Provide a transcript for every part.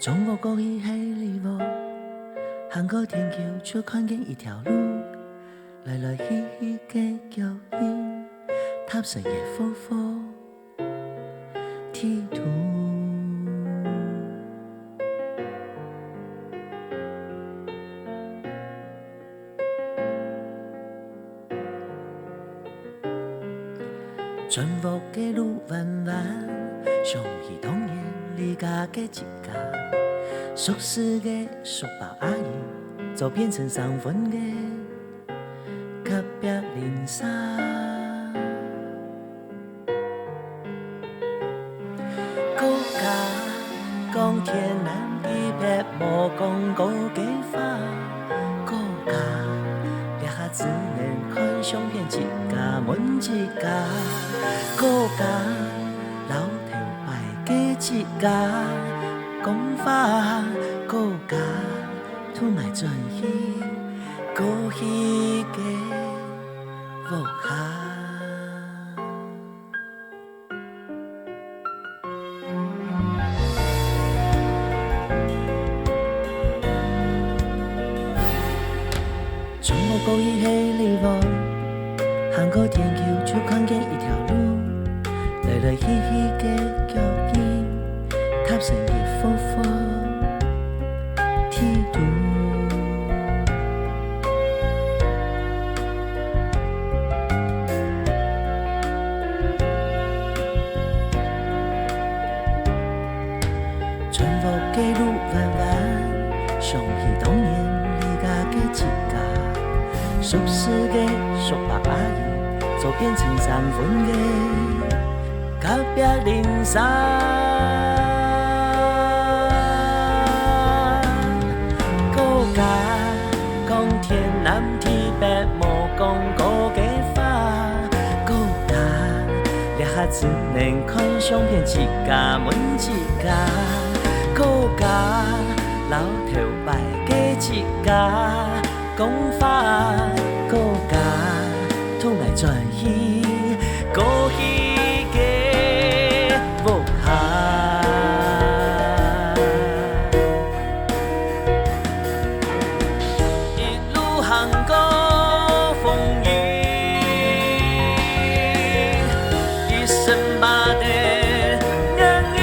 中国过去海里无，行过天桥就看见一条路，来来去去嘅脚印，踏实也浮浮地图。全部嘅路弯弯，想起当年离家嘅一家，熟识嘅叔伯阿姨，就变成上分嘅隔壁邻舍。国家讲天南地北，无讲高低法。国家掠下只能看相片一家问一家。国家老头摆嘅一家讲法，国家土埋转去过去嘅木下。中国过去海里无，行过天桥就看见一条路，来来去去嘅脚印，踏实也浮浮地图。全部嘅路弯弯，想起当年离家嘅一家，熟识嘅叔伯阿姨，就变成三分嘅隔壁邻舍。国家讲天南地北，无讲高低法。国家掠下只能看相片一家问一家。国家老头摆嘅一家讲法，国家土来转去过去嘅木下。一路行过风雨，一身把的人语，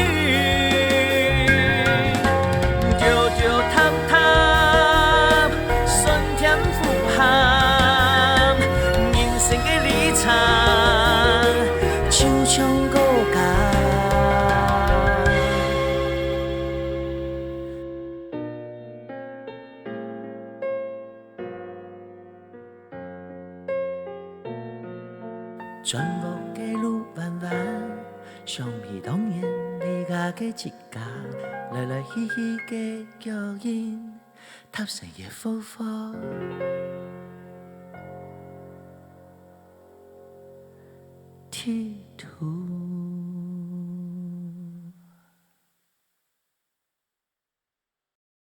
丢丢踏踏，酸甜苦咸，人生的里程，像像国家。全部嘅路弯弯，想起当年离家嘅一家，来来去去嘅脚印，踏实也浮浮地图。